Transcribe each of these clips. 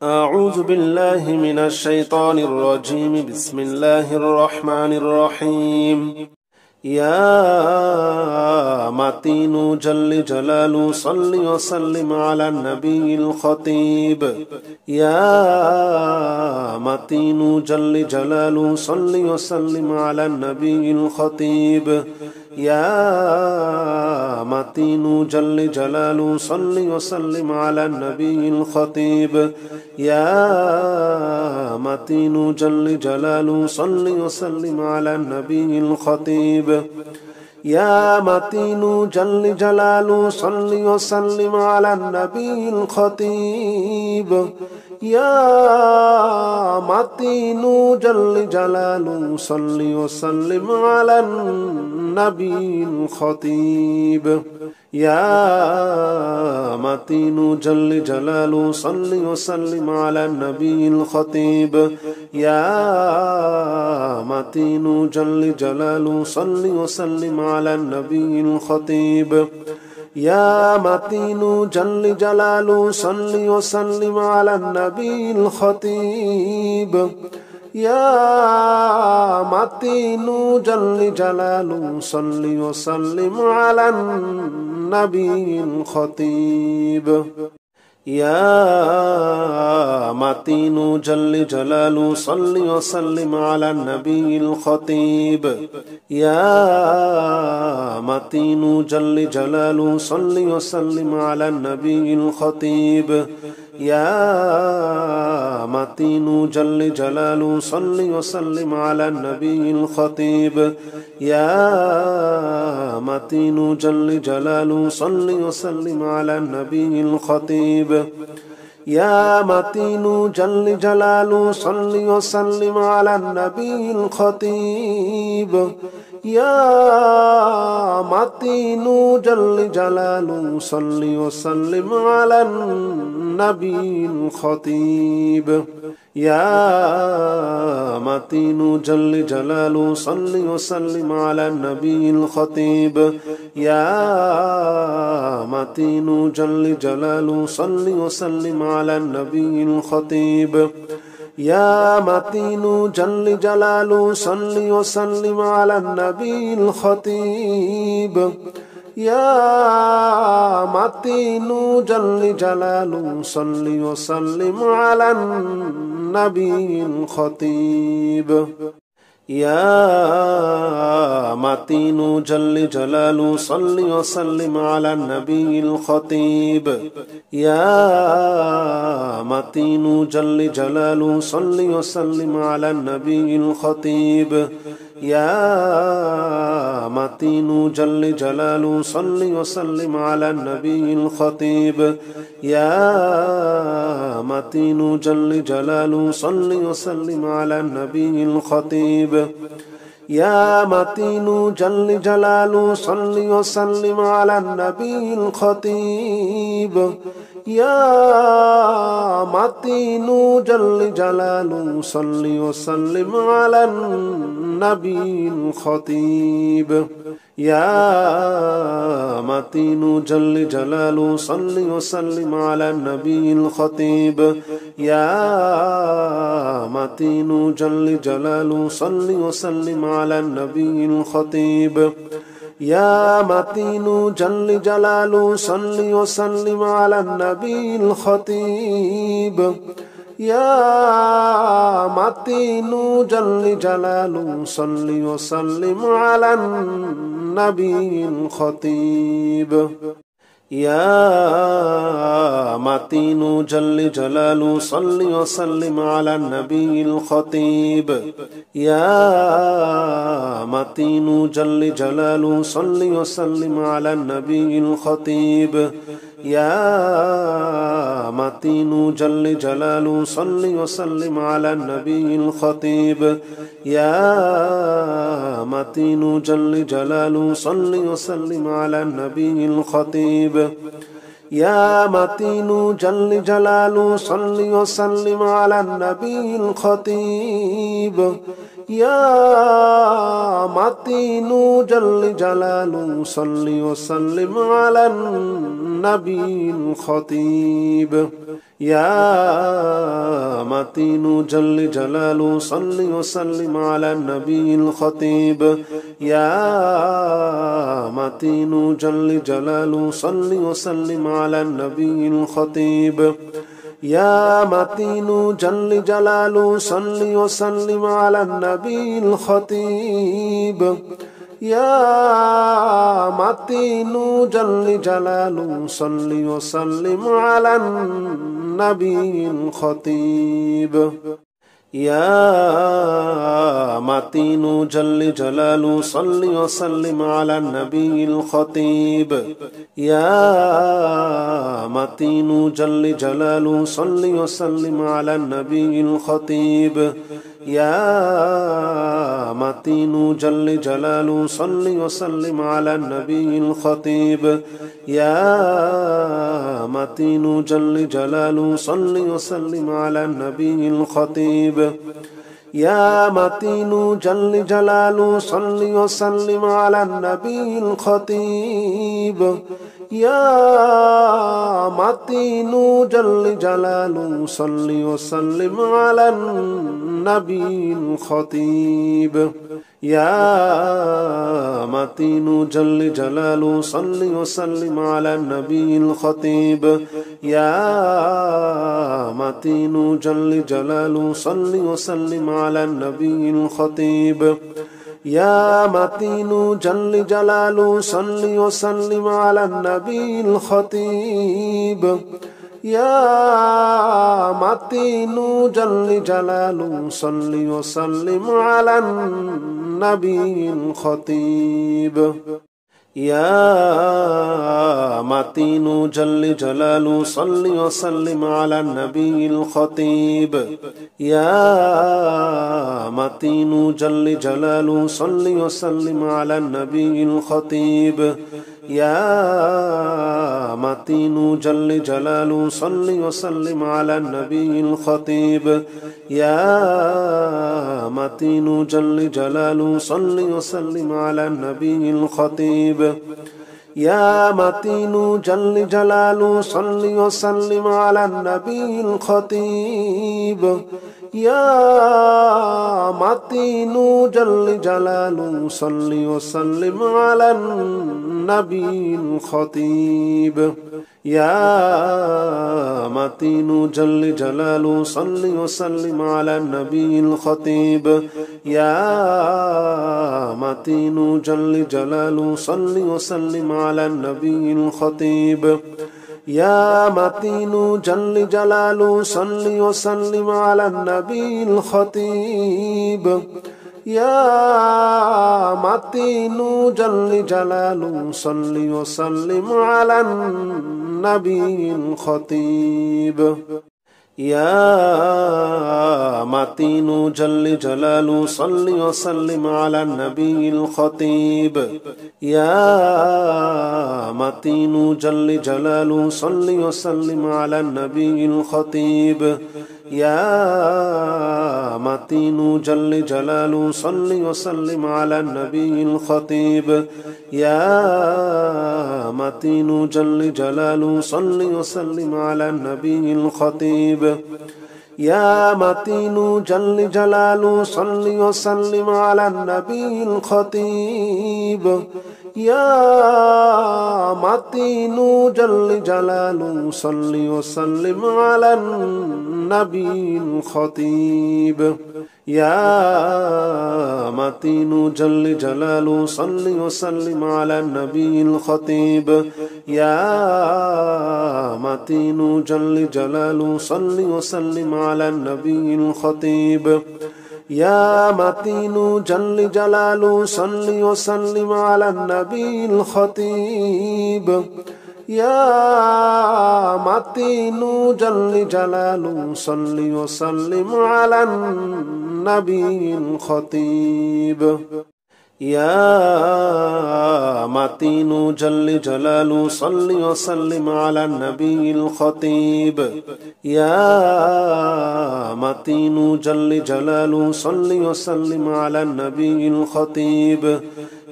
أعوذ بالله من الشيطان الرجيم. بسم الله الرحمن الرحيم. يا متين جل جلاله صل وسلم على النبي الخطيب. يا متين جل جلاله صل وسلم على النبي الخطيب. يا متين جل جلاله صل وسلم على النبي الخطيب. يا متين جل جلاله صل وسلم على النبي الخطيب. يا متين جل جلاله صل وسلم على النبي الخطيب. يا متين جل جلاله صل وسلم على النبي الخطيب. يا متين جل جلاله صل وسلم على النبي الخطيب. يا متين جل جلاله صل وسلم على النبي الخطيب. يا متين جل جلاله صل وسلم على النبي الخطيب. يا متين جل جلاله صل وسلم على النبي الخطيب. يا متين جل جلاله صل وسلم على النبي الخطيب. يا متين جل جلاله صل وسلم على النبي الخطيب. يا متين جل جلاله صل وسلم على النبي الخطيب. يا متين جل جلاله صل وسلم على النبي الخطيب. يا متين جل جلاله صل وسلم على النبي الخطيب. يا متين جل جلاله صل وسلم على النبي الخطيب. يا متين جل جلاله صل وسلم على النبي الخطيب. يا متين جل جلاله صل وسلم على النبي الخطيب. يا متين جل جلاله صل وسلم على النبي الخطيب. يا متين جل جلاله صل وسلم على النبي الخطيب. يا متين جل جلاله صل وسلم على النبي الخطيب. يا متين جل جلاله صل وسلم على النبي الخطيب. يا متين جل جلاله صل وسلم على النبي الخطيب. يا متين جل جلاله صل وسلم على النبي الخطيب. يا متين جل جلاله صل وسلم على النبي الخطيب. يا متين جل جلاله صل وسلم على النبي الخطيب. يا متين جل جلاله صل وسلم على النبي الخطيب. يا متين جل جلاله صل وسلم على النبي الخطيب. يا متين جل جلاله صل وسلم على النبي الخطيب. يا متين جل جلاله صل وسلم على النبي الخطيب. يا متين جل جلاله صل وسلم على النبي الخطيب. يا متين جل جلاله صل وسلم على النبي الخطيب. يا متين جل جلاله صل وسلم على النبي الخطيب. يا متين جل جلاله صل وسلم على النبي الخطيب. يا متين جل جلاله صل وسلم على النبي الخطيب. يا متين جل جلاله صل وسلم على النبي الخطيب. يا متين جل جلاله صل وسلم على النبي الخطيب يا متين جل جلاله صل وسلم على النبي الخطيب يا متين جل جلاله صل وسلم على النبي الخطيب يا متين جل جلاله صل وسلم على النبي الخطيب يا متين جل جلاله صل وسلم على النبي الخطيب يا متين جل جلاله صل وسلم على النبي الخطيب يا متين جل جلاله صل وسلم على النبي الخطيب يا متين جل جلاله صل وسلم على النبي الخطيب يا متين جل جلاله صل وسلم على النبي الخطيب يا متين جل جلاله صل وسلم على النبي الخطيب يا متين جل جلاله صل وسلم على النبي الخطيب يا متين جل جلاله صل وسلم على النبي الخطيب يا متين جل جلاله صل وسلم على النبي الخطيب يا متين جل جلاله صل وسلم على النبي الخطيب يا متين جل جلاله صل وسلم على النبي الخطيب يا متين جل جلاله صل وسلم على النبي الخطيب يا متين جل جلاله صل وسلم على النبي الخطيب يا متين جل جلاله صل وسلم على النبي الخطيب يا متين جل جلاله صل وسلم على النبي الخطيب يا متين جل جلاله صل وسلم على النبي الخطيب يا متين جل جلاله صل وسلم على النبي الخطيب يا متين جل جلاله صل وسلم على النبي الخطيب يا متين جل جلاله صل وسلم على النبي الخطيب يا متين جل جلاله صل وسلم على النبي الخطيب يا متين جل جلاله صل وسلم على النبي الخطيب يا متين جل جلاله صل وسلم على النبي الخطيب يا متين جل جلاله صل وسلم على النبي الخطيب يا متين جل جلاله صل وسلم على النبي الخطيب يا متين جل جلاله صل وسلم على النبي الخطيب يا متين جل جلاله صل وسلم على النبي الخطيب يا متين جل جلاله صل وسلم على النبي الخطيب يا متين جل جلاله صل وسلم على النبي الخطيب يا متين جل جلاله صل وسلم على النبي الخطيب يا متين جل جلاله صل وسلم على النبي الخطيب يا متين جل جلاله صل وسلم على النبي الخطيب يا متين جل جلاله صل وسلم على النبي الخطيب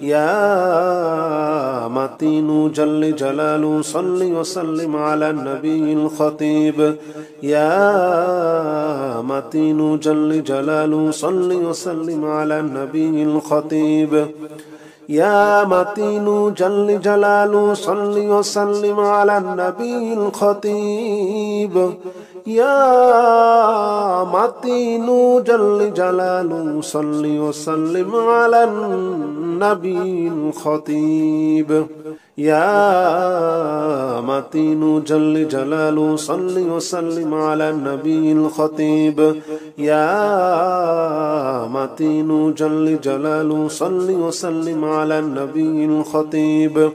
يا متين جل جلاله صل وسلم على النبي الخطيب يا متين جل جلاله صل وسلم على النبي الخطيب يا متين جل جلاله صل وسلم على النبي الخطيب يا متين جل جلاله صل وسلم على النبي الخطيب يا متين جل جلاله صل وسلم على النبي الخطيب يا متين جل جلاله صل وسلم على النبي الخطيب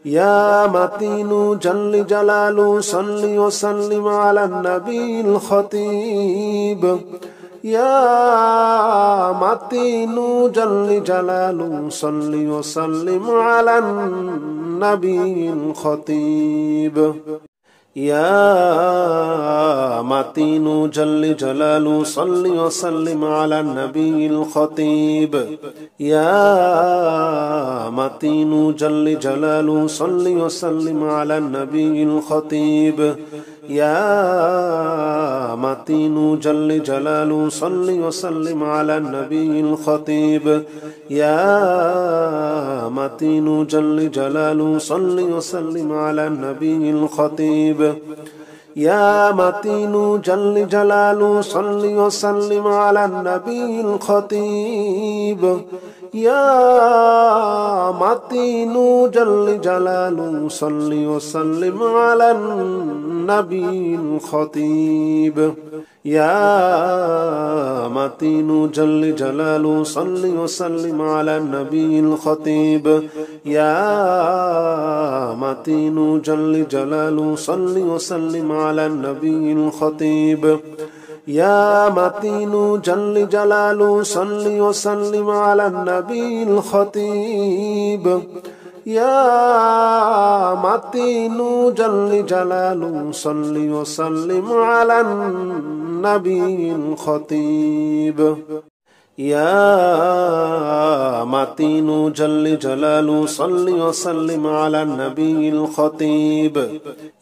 يا متين جل جلاله صل وسلم على النبي الخطيب يا متين جل جلاله صل وسلم على النبي الخطيب يا متين جل جلاله صل وسلم على النبي الخطيب يا متين جل جلاله صل وسلم على النبي الخطيب يا متين جل جلاله صل وسلم على النبي الخطيب يا متين جل جلاله صل وسلم على النبي الخطيب يا متين جل جلاله صل وسلم على النبي الخطيب يا متين جل جلاله صل وسلم على النبي الخطيب يا متين جل جلاله صل وسلم على النبي الخطيب يا متين جل جلاله صل وسلم على النبي الخطيب يا متين جل جلاله صل وسلم على النبي الخطيب يا متين جل جلاله صل وسلم على النبي الخطيب يا متين جل جلاله صل وسلم على النبي الخطيب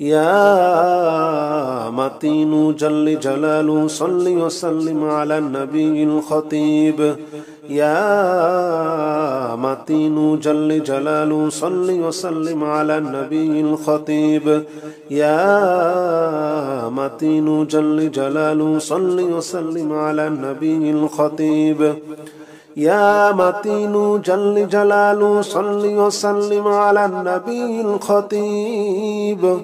يا متين جل جلاله صل وسلم على النبي الخطيب يا متين جل جلاله صل وسلم على النبي الخطيب يا متين جل جلاله صل وسلم على النبي الخطيب يا متين جل جلاله صل وسلم على النبي الخطيب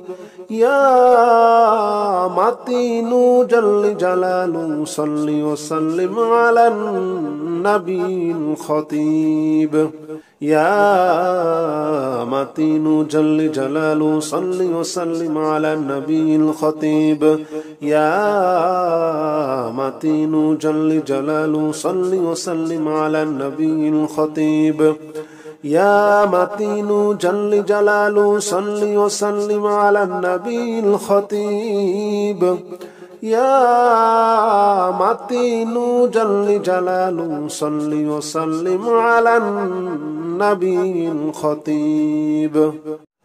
يا متين جل جلاله صل وسلم على النبي الخطيب يا متين جل جلاله صل وسلم على النبي الخطيب يا متين جل جلاله صل وسلم على النبي الخطيب يا متين جل جلاله صل وسلم على النبي الخطيب يا متين جل جلاله صل وسلم على النبي الخطيب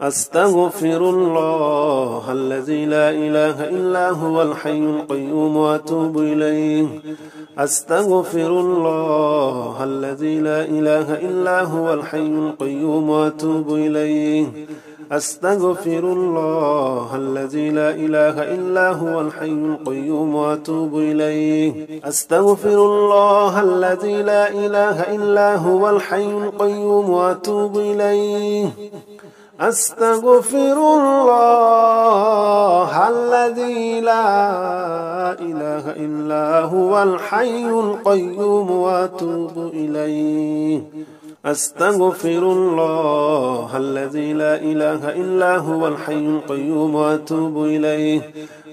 أستغفر الله الذي لا إله إلا هو الحي القيوم وأتوب إليه أستغفر الله الذي لا إله إلا هو الحي القيوم وأتوب إليه أستغفر الله الذي لا إله إلا هو الحي القيوم وأتوب إليه أستغفر الله الذي لا إله إلا هو الحي القيوم وأتوب إليه أستغفر الله الذي لا إله إلا هو الحي القيوم وأتوب إليه أستغفر الله الذي لا إله إلا هو الحي القيوم وأتوب إليه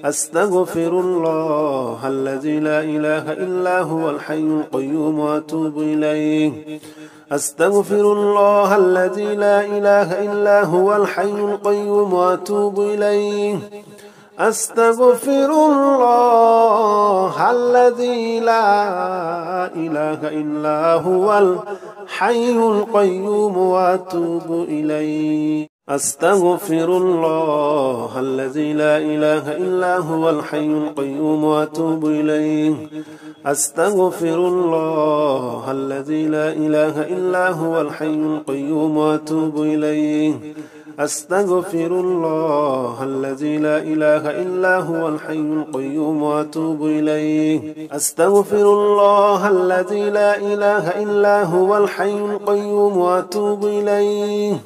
أستغفر الله الذي لا إله إلا هو الحي القيوم وأتوب إليه أستغفر الله الذي لا إله إلا هو الحي القيوم وأتوب إليه أستغفر الله الذي لا إله إلا هو الحي القيوم وأتوب إليه أستغفر الله الذي لا إله إلا هو الحي القيوم وأتوب إليه. أستغفر الله الذي لا إله إلا هو الحي القيوم وأتوب إليه. أستغفر الله الذي لا إله إلا هو الحي القيوم وأتوب إليه. أستغفر الله الذي لا إله إلا هو الحي القيوم وأتوب إليه.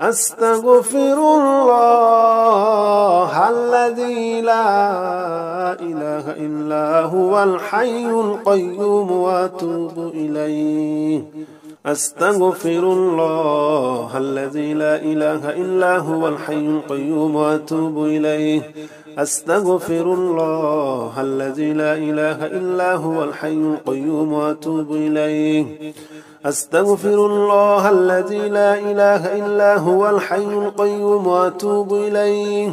أستغفر الله الذي لا إله إلا هو الحي القيوم وأتوب إليه. أستغفر الله الذي لا إله إلا هو الحي القيوم وأتوب إليه. أستغفر الله الذي لا إله إلا هو الحي القيوم وأتوب إليه. أستغفر الله الذي لا إله إلا هو الحي القيوم وأتوب إليه.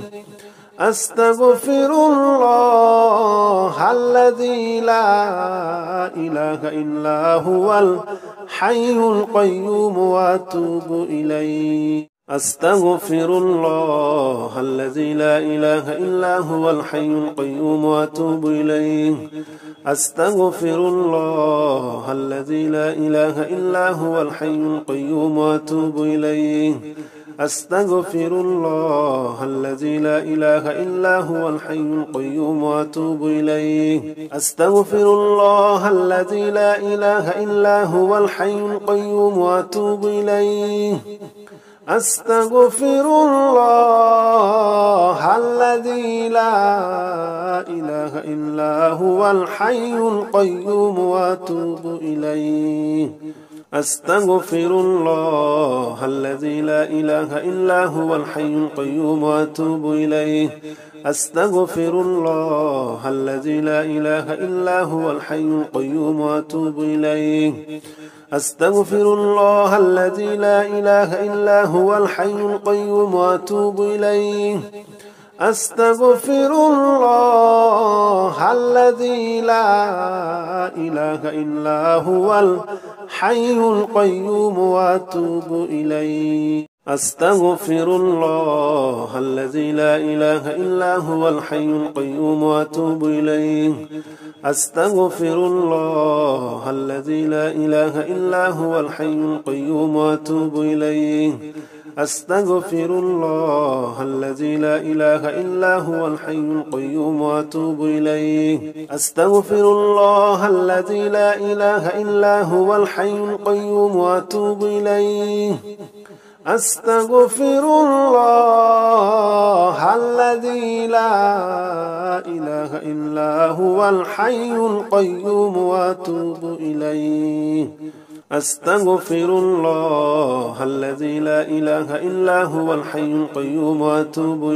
أستغفر الله الذي لا إله إلا هو الحي القيوم وأتوب إليه. أستغفر الله الذي لا إله إلا هو الحي القيوم وأتوب إليه. أستغفر الله الذي لا إله إلا هو الحي القيوم وأتوب إليه. أستغفر الله الذي لا إله إلا هو الحي القيوم وأتوب إليه. أستغفر الله الذي لا إله إلا هو الحي القيوم وأتوب إليه. أستغفر الله الذي لا إله إلا هو الحي القيوم وأتوب إليه. أستغفر الله الذي لا إله إلا هو الحي القيوم وأتوب إليه. أستغفر الله الذي لا إله إلا هو الحي القيوم وأتوب إليه. أستغفر الله الذي لا إله إلا هو الحي القيوم وأتوب إليه. أستغفر الله الذي لا إله إلا هو الحي القيوم وأتوب إليه. أستغفر الله الذي لا إله إلا هو الحي القيوم وأتوب إليه. أستغفر الله الذي لا إله إلا هو الحي القيوم وأتوب إليه. أستغفر الله الذي لا إله إلا هو الحي القيوم وأتوب إليه. أستغفر الله الذي لا إله إلا هو الحي القيوم وأتوب إليه. أستغفر الله الذي لا إله إلا هو الحي القيوم وأتوب إليه. أستغفر الله الذي لا إله إلا هو الحي القيوم وأتوب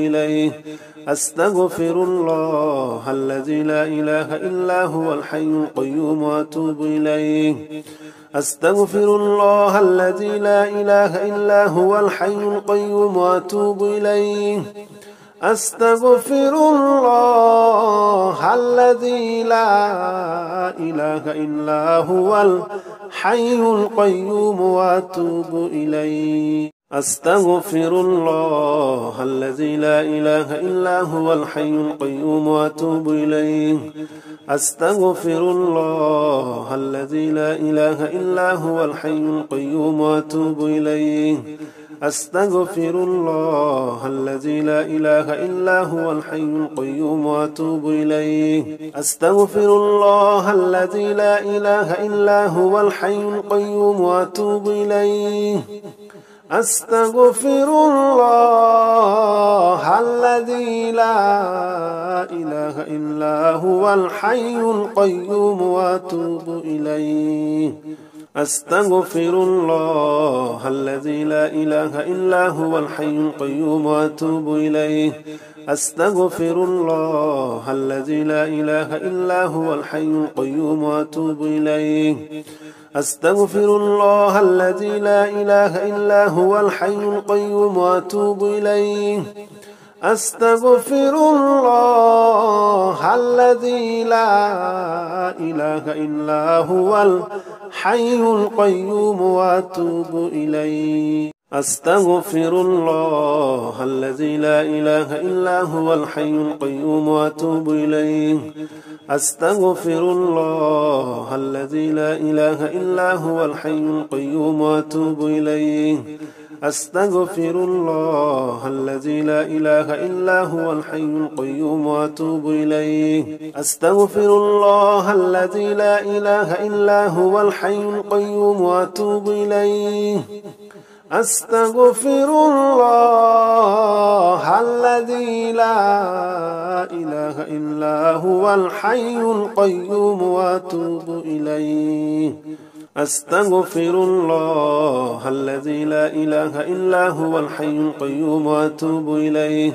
إليه. أستغفر الله الذي لا إله إلا هو الحي القيوم وأتوب إليه. أستغفر الله الذي لا إله إلا هو الحي القيوم وأتوب إليه. أستغفر الله الذي لا إله إلا هو الحي القيوم وأتوب إليه. أستغفر الله الذي لا إله إلا هو الحي القيوم وأتوب إليه. أستغفر الله الذي لا إله إلا هو الحي القيوم وأتوب إليه. أستغفر الله الذي لا إله إلا هو الحي القيوم وأتوب إليه. أستغفر الله الذي لا إله إلا هو الحي القيوم وأتوب إليه. أستغفر الله الذي لا إله إلا هو الحي القيوم وأتوب إليه. أستغفر الله الذي لا إله إلا هو الحي القيوم وأتوب إليه. أستغفر الله الذي لا إله إلا هو الحي القيوم وأتوب إليه. أستغفر الله الذي لا إله إلا هو الحي القيوم وأتوب إليه. أستغفر الله الذي لا إله إلا هو الحي القيوم وأتوب إليه. أستغفر الله الذي لا إله إلا هو الحي القيوم وأتوب إليه. أستغفر الله الذي لا إله إلا هو الحي القيوم وأتوب إليه. أستغفر الله الذي لا إله إلا هو الحي القيوم وأتوب إليه. أستغفر الله الذي لا إله إلا هو الحي القيوم وأتوب إليه. أستغفر الله الذي لا إله إلا هو الحي القيوم وأتوب إليه. أستغفر الله الذي لا إله إلا هو الحي القيوم وأتوب إليه.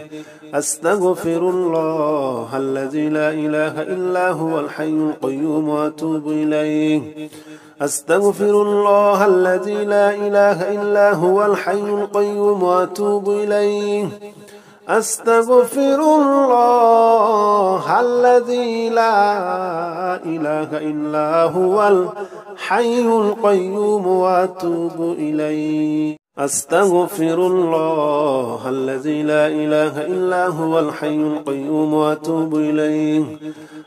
أستغفر الله الذي لا إله إلا هو الحي القيوم وأتوب إليه. أستغفر الله الذي لا إله إلا هو الحي القيوم وأتوب إليه. أستغفر الله الذي لا إله إلا هو الحي القيوم وأتوب إليه. أستغفر الله الذي لا إله إلا هو الحي القيوم وأتوب إليه.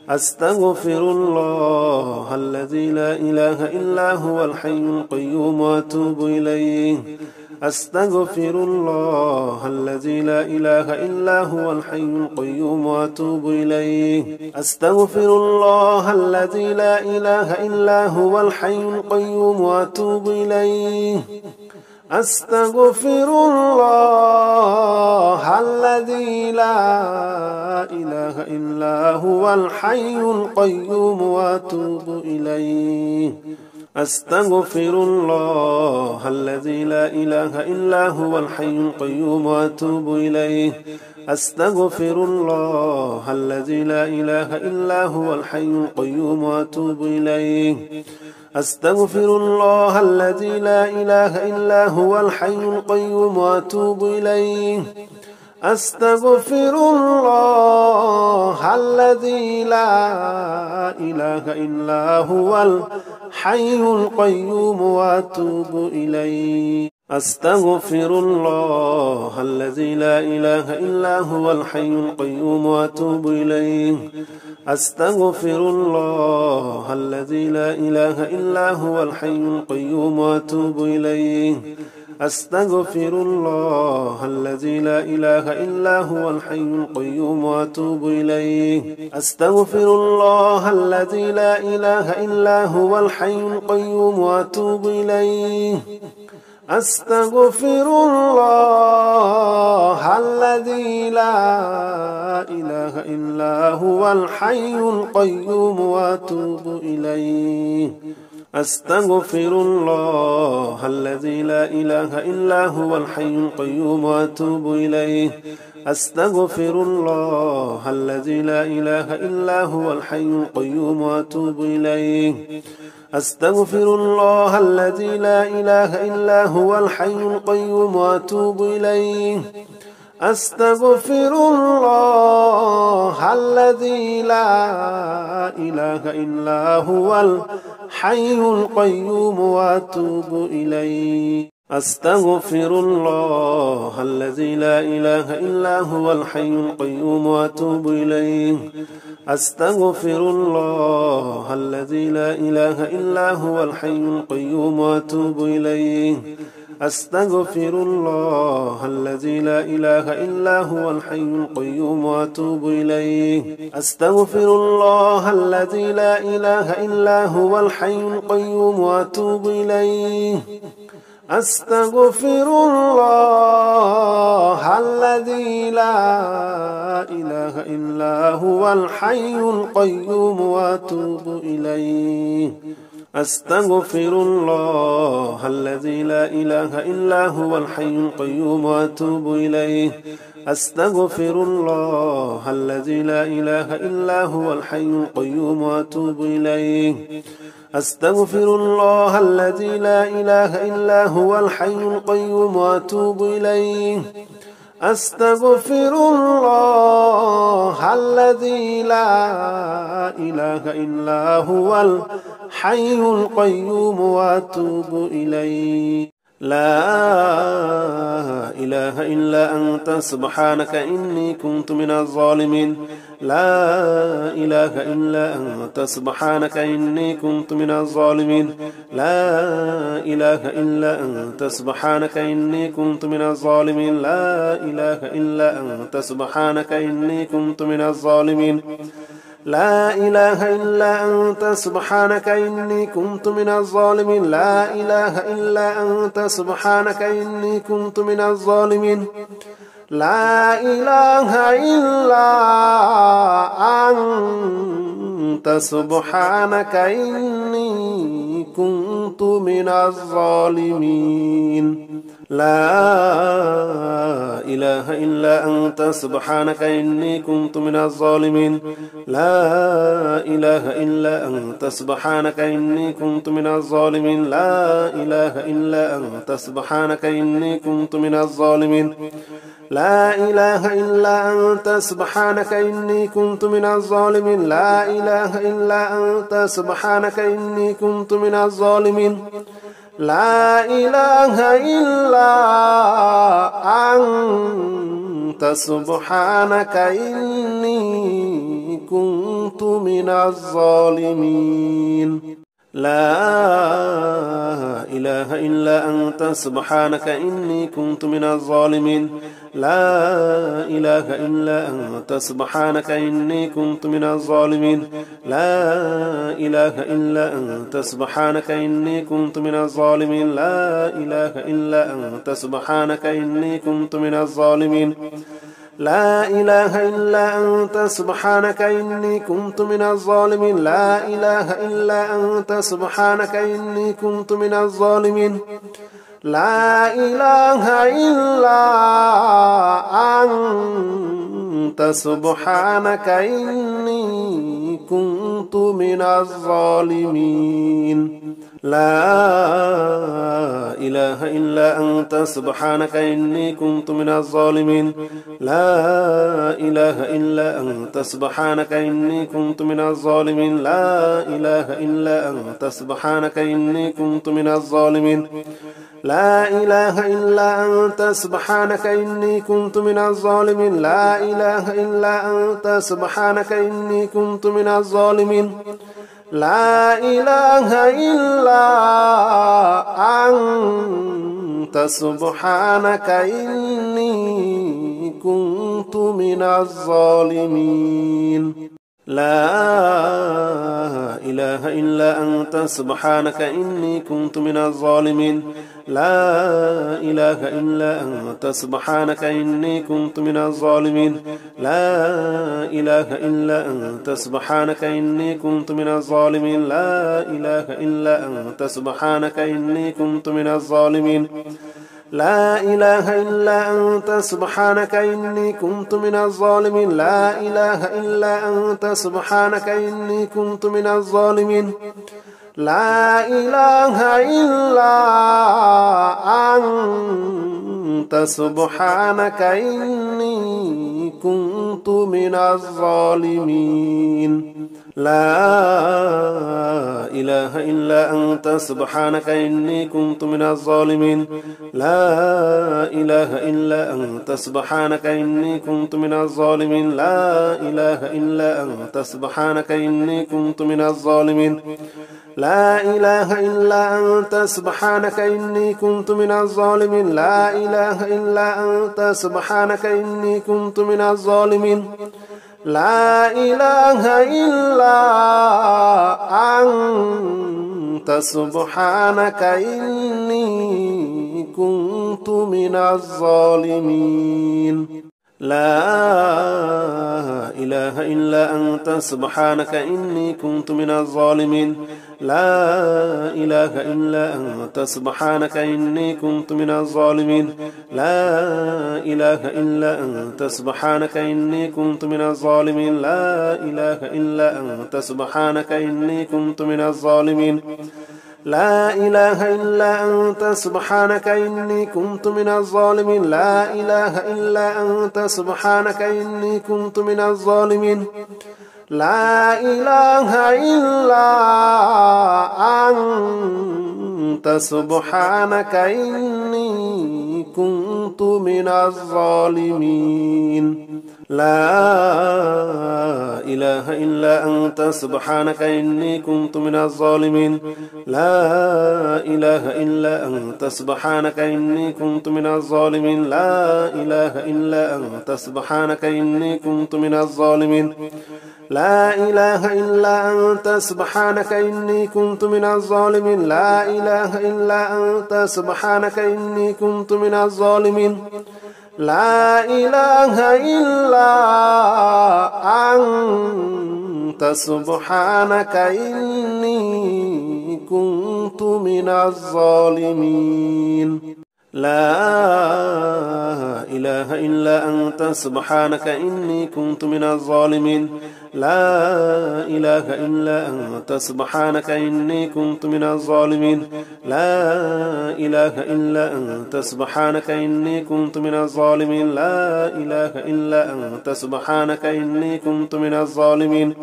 أستغفر الله الذي لا إله إلا هو الحي القيوم وأتوب إليه. أستغفر الله الذي لا إله إلا هو الحي القيوم وأتوب إليه. أستغفر الله الذي لا إله إلا هو الحي القيوم وأتوب إليه. أستغفر الله الذي لا إله إلا هو الحي القيوم وأتوب إليه. أستغفر الله الذي لا إله إلا هو الحي القيوم وأتوب إليه. أستغفر الله الذي لا إله إلا هو الحي القيوم وأتوب إليه. أستغفر الله الذي لا إله إلا هو الحي القيوم وأتوب إليه. أستغفر الله الذي لا إله إلا هو الحي القيوم وأتوب إليه. أستغفر الله الذي لا إله إلا هو الحي القيوم وأتوب إليه. أستغفر الله الذي لا إله إلا هو الحي القيوم وأتوب إليه. أستغفر الله الذي لا إله إلا هو الحي القيوم وأتوب إليه. أستغفر الله الذي لا إله إلا هو الحي القيوم وأتوب إليه. أستغفر الله الذي لا إله إلا هو الحي القيوم وأتوب إليه. أستغفر الله الذي لا إله إلا هو الحي القيوم وأتوب إليه. أستغفر الله الذي لا إله إلا هو الحي القيوم وأتوب إليه. أستغفر الله الذي لا إله إلا هو الحي القيوم وأتوب إليه. أستغفر الله الذي لا إله إلا هو الحي القيوم وأتوب إليه. أستغفر الله الذي لا إله إلا هو الحي القيوم وأتوب إليه. أستغفر الله الذي لا إله إلا هو الحي القيوم وأتوب إليه. أستغفر الله الذي لا إله إلا هو الحي القيوم وأتوب إليه. أستغفر الله الذي لا إله إلا هو الحي القيوم وأتوب إليه. أستغفر الله الذي لا إله إلا هو الحي القيوم وأتوب إليه. أستغفر الله الذي لا إله إلا هو الحي القيوم وأتوب إليه. أستغفر الله الذي لا إله إلا هو الحي القيوم وأتوب إليه. أستغفر الله الذي لا إله إلا هو الحي القيوم وأتوب إليه. أستغفر الله الذي لا إله إلا هو الحي القيوم وأتوب إليه. لا إله إلا أنت سبحانك إني كنت من الظالمين لا إله إلا أنت سبحانك إني كنت من الظالمين لا إله إلا أنت سبحانك إني كنت من الظالمين لا إله إلا أنت سبحانك إني كنت من الظالمين لا إله إلا أنت سبحانك إني كنت من الظالمين لا إله إلا أنت سبحانك إني كنت من الظالمين لا إله إلا أنت سبحانك إني كنت من الظالمين لا إله إلا أنت سبحانك إني كنت من الظالمين لا إله إلا أنت سبحانك إني كنت من الظالمين لا إله إلا أنت سبحانك إني كنت من الظالمين لا إله إلا أنت سبحانك إني كنت من الظالمين لا إله إلا أنت سبحانك إني كنت من الظالمين لا إله إلا أنت سبحانك إني كنت من الظالمين لا إله إلا أنت سبحانك إني كنت من الظالمين لا إله إلا أنت سبحانك إني كنت من الظالمين لا إله إلا أنت سبحانك إني كنت من الظالمين لا إله إلا أنت سبحانك إني كنت من الظالمين لا إله إلا أنت سبحانك إني كنت من الظالمين لا إله إلا أنت سبحانك إني كنت من الظالمين لا إله إلا أنت سبحانك إني كنت من الظالمين لا إله إلا أنت سبحانك إني كنت من الظالمين لا إله إلا أنت سبحانك إني كنت من الظالمين لا إله إلا أنت سبحانك إني كنت من الظالمين لا إله إلا أنت سبحانك إني كنت من الظالمين لا إله إلا أنت سبحانك إني كنت من الظالمين لا إله إلا أنت سبحانك إني كنت من الظالمين لا إله إلا أنت سبحانك إني كنت من الظالمين لا إله إلا أنت سبحانك إني كنت من الظالمين لا إله إلا أنت سبحانك إني كنت من الظالمين لا إله إلا أنت سبحانك إني كنت من الظالمين لا إله إلا أنت سبحانك إني كنت من الظالمين لا إله إلا أنت سبحانك إني كنت من الظالمين لا إله إلا أنت سبحانك إني كنت من الظالمين لا إله إلا أنت سبحانك إني كنت من الظالمين لا إله إلا أنت سبحانك إني كنت من الظالمين لا إله إلا أنت سبحانك إني كنت من الظالمين لا إله إلا أنت سبحانك إني كنت من الظالمين لا إله إلا أنت سبحانك إني كنت من الظالمين لا إله إلا أنت سبحانك إني كنت من الظالمين لا إله إلا أنت سبحانك إني كنت من الظالمين لا إله إلا أنت سبحانك إني كنت من الظالمين لا إله إلا أنت سبحانك إني كنت من الظالمين لا إله إلا أنت سبحانك إني كنت من الظالمين لا إله إلا أنت سبحانك إني كنت من الظالمين لا إله إلا أنت سبحانك إني كنت من الظالمين لا إله إلا أنت سبحانك إني كنت من الظالمين لا إله إلا أنت سبحانك إني كنت من الظالمين لا إله إلا أنت سبحانك إني كنت من الظالمين لا إله إلا أنت سبحانك إني كنت من الظالمين لا إله إلا أنت سبحانك إني كنت من الظالمين لا إله إلا أنت سبحانك إني كنت من الظالمين لا إله إلا أنت سبحانك إني كنت من الظالمين لا إله إلا أنت سبحانك إني كنت من الظالمين لا إله إلا أنت سبحانك إني كنت من الظالمين لا إله إلا أنت سبحانك إني كنت من الظالمين لا إله إلا أنت سبحانك إني كنت من الظالمين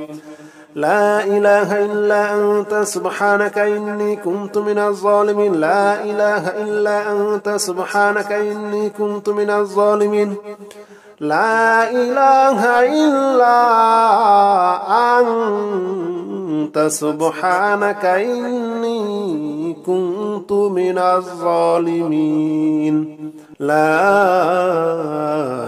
لا إله إلا أنت سبحانك إني كنت من الظالمين لا إله إلا أنت سبحانك إني كنت من الظالمين لا إله إلا أنت سبحانك إني كنت من الظالمين لا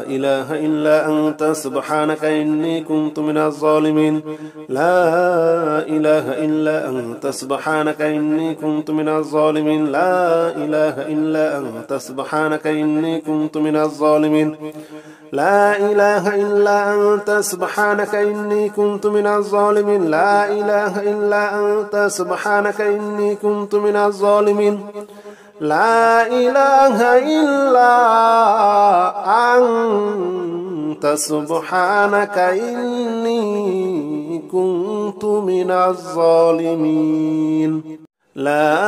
إله إلا أنت سبحانك إني كنت من الظالمين لا إله إلا أنت سبحانك إني كنت من الظالمين لا إله إلا أنت سبحانك إني كنت من الظالمين لا إله إلا أنت سبحانك إني كنت من الظالمين لا إله إلا أنت سبحانك إني كنت من الظالمين لا إله إلا أنت سبحانك إني كنت من الظالمين لا إله إلا أنت سبحانك إني كنت من الظالمين لا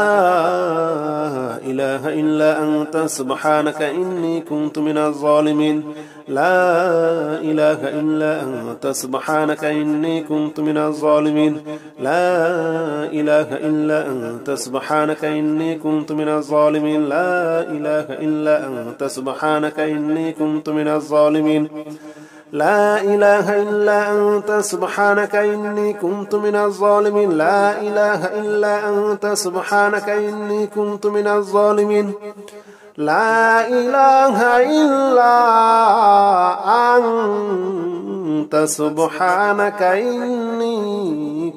إله إلا أنت سبحانك إني كنت من الظالمين لا إله إلا أنت سبحانك إني كنت من الظالمين لا إله إلا أنت سبحانك إني كنت من الظالمين لا إله إلا أنت سبحانك إني كنت من الظالمين لا إله إلا أنت سبحانك إني كنت من الظالمين لا إله إلا أنت سبحانك إني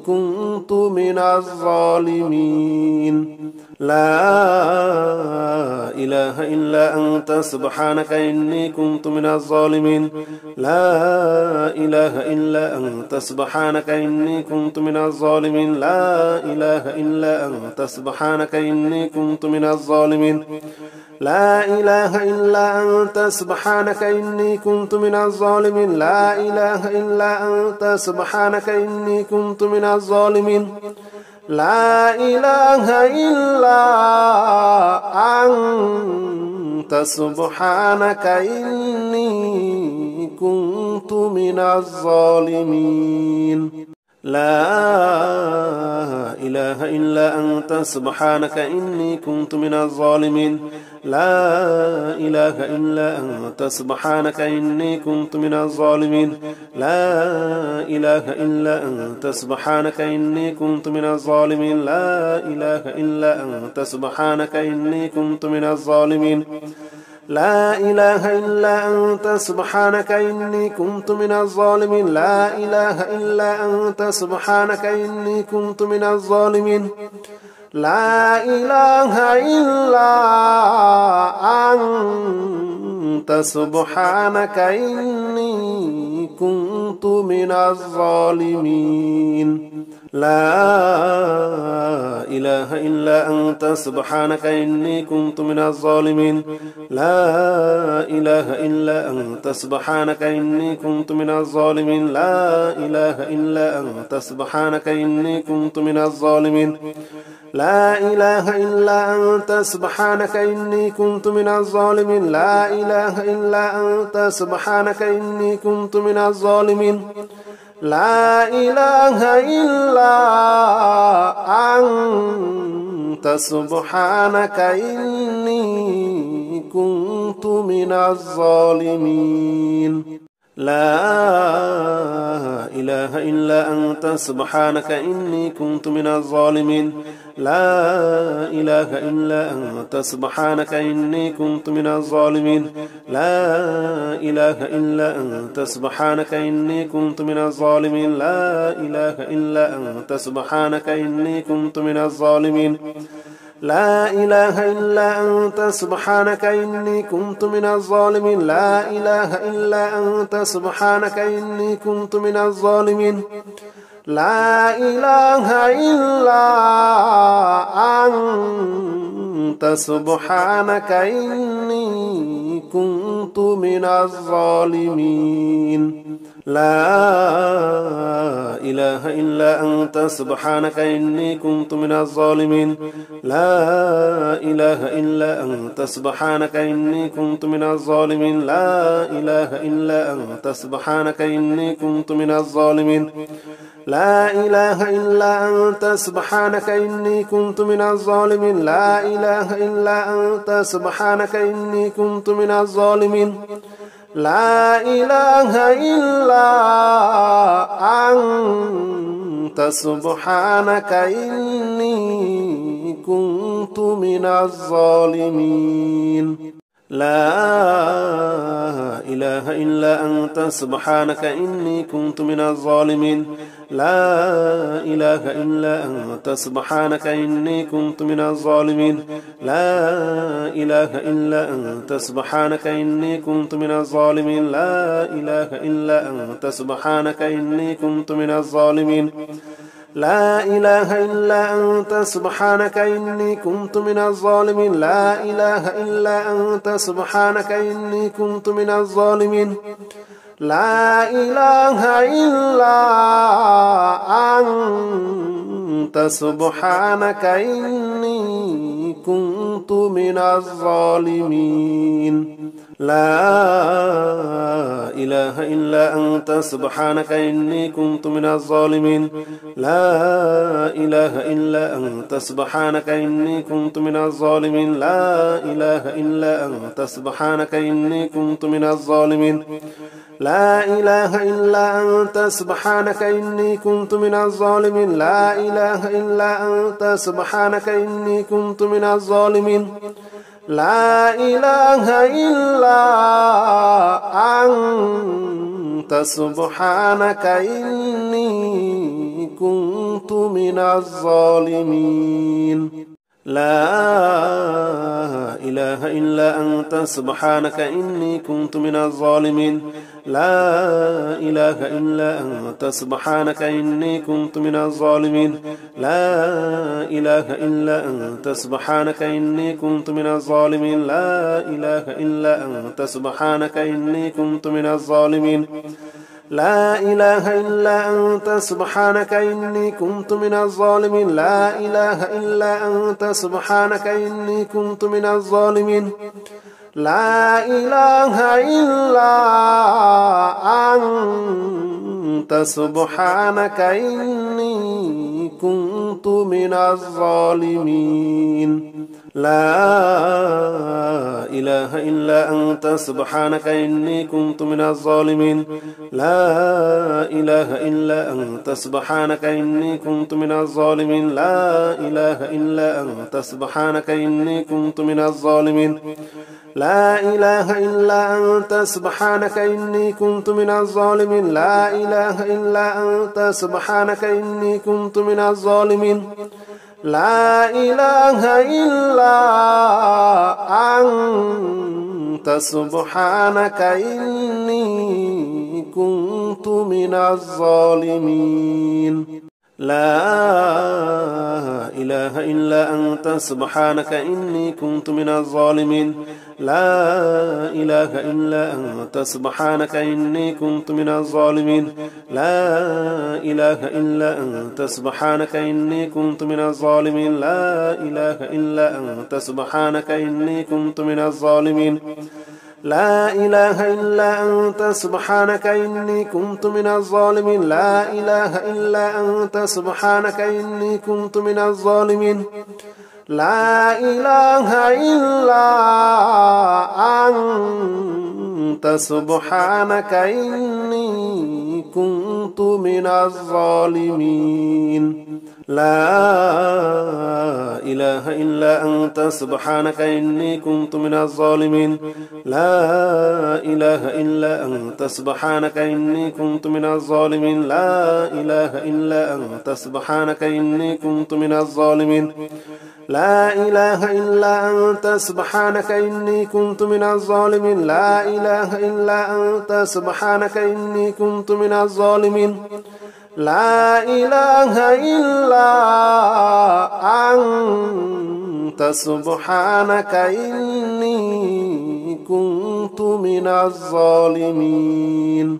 كنت من الظالمين لا إله إلا أنت سبحانك إني كنت من الظالمين لا إله إلا أنت سبحانك إني كنت من الظالمين لا إله إلا أنت سبحانك إني كنت من الظالمين لا إله إلا أنت سبحانك إني كنت من الظالمين لا إله إلا أنت سبحانك إني كنت من الظالمين لا إله إلا أنت سبحانك إني كنت من الظالمين لا إله إلا أنت سبحانك إني كنت من الظالمين لا إله إلا أنت سبحانك إني كنت من الظالمين لا إله إلا أنت سبحانك إني كنت من الظالمين لا إله إلا أنت سبحانك إني كنت من الظالمين لا إله إلا أنت سبحانك إني كنت من الظالمين لا إله إلا أنت سبحانك إني كنت من الظالمين لا إله إلا أنت سبحانك إني كنت من الظالمين لا إله إلا أنت سبحانك إني كنت من الظالمين لا إله إلا أنت سبحانك إني كنت من الظالمين لا إله إلا أنت سبحانك إني كنت من الظالمين لا إله إلا أنت سبحانك إني كنت من الظالمين لا إله إلا أنت سبحانك إني كنت من الظالمين لا إله إلا أنت سبحانك إني كنت من الظالمين لا إله إلا أنت سبحانك إني كنت من الظالمين لا إله إلا أنت سبحانك إني كنت من الظالمين لا إله إلا أنت سبحانك إني كنت من الظالمين لا إله إلا أنت سبحانك إني كنت من الظالمين لا إله إلا أنت سبحانك إني كنت من الظالمين لا إله إلا أنت سبحانك إني كنت من الظالمين لا إله إلا أنت سبحانك إني كنت من الظالمين لا إله إلا أنت سبحانك إني كنت من الظالمين لا إله إلا أنت سبحانك إني كنت من الظالمين لا إله إلا أنت سبحانك إني كنت من الظالمين لا إله إلا أنت سبحانك إني كنت من الظالمين لا إله إلا أنت سبحانك إني كنت من الظالمين لا إله إلا أنت سبحانك إني كنت من الظالمين لا إله إلا أنت سبحانك إني كنت من الظالمين لا إله إلا أنت سبحانك إني كنت من الظالمين لا إله إلا أنت سبحانك إني كنت من الظالمين لا إله إلا أنت سبحانك إني كنت من الظالمين لا إله إلا أنت سبحانك إني كنت من الظالمين لا إله إلا أنت سبحانك إني كنت من الظالمين لا إله إلا أنت سبحانك إني كنت من الظالمين لا إله إلا أنت سبحانك إني كنت من الظالمين لا إله إلا أنت سبحانك إني كنت من الظالمين لا إله إلا أنت سبحانك إني كنت من الظالمين لا إله إلا أنت سبحانك إني كنت من الظالمين لا إله إلا أنت سبحانك إني كنت من الظالمين لا إله إلا أنت سبحانك إني كنت من الظالمين لا إله إلا أنت سبحانك إني كنت من الظالمين لا إله إلا أنت سبحانك إني كنت من الظالمين لا إله إلا أنت سبحانك إني كنت من الظالمين لا إله إلا أنت سبحانك إني كنت من الظالمين لا إله إلا أنت سبحانك إني كنت من الظالمين لا إله إلا أنت سبحانك إني كنت من الظالمين لا إله إلا أنت سبحانك إني كنت من الظالمين لا إله إلا أنت سبحانك إني كنت من الظالمين لا إله إلا أنت سبحانك إني كنت من الظالمين لا إله إلا أنت سبحانك إني كنت من الظالمين لا إله إلا أنت سبحانك إني كنت من الظالمين لا إله إلا أنت سبحانك إني كنت من الظالمين لا إله إلا أنت سبحانك إني كنت من الظالمين لا إله إلا أنت سبحانك إني كنت من الظالمين لا إله إلا أنت سبحانك إني كنت من الظالمين لا إله إلا أنت سبحانك إني كنت من الظالمين لا إله إلا أنت سبحانك إني كنت من الظالمين لا إله إلا أنت سبحانك إني كنت من الظالمين لا إله إلا أنت سبحانك إني كنت من الظالمين لا إله إلا أنت سبحانك إني كنت من الظالمين لا إله إلا أنت سبحانك إني كنت من الظالمين لا إله إلا أنت سبحانك إني كنت من الظالمين لا إله إلا أنت سبحانك إني كنت من الظالمين لا إله إلا أنت سبحانك إني كنت من الظالمين لا إله إلا أنت سبحانك إني كنت من الظالمين لا إله إلا أنت سبحانك إني كنت من الظالمين.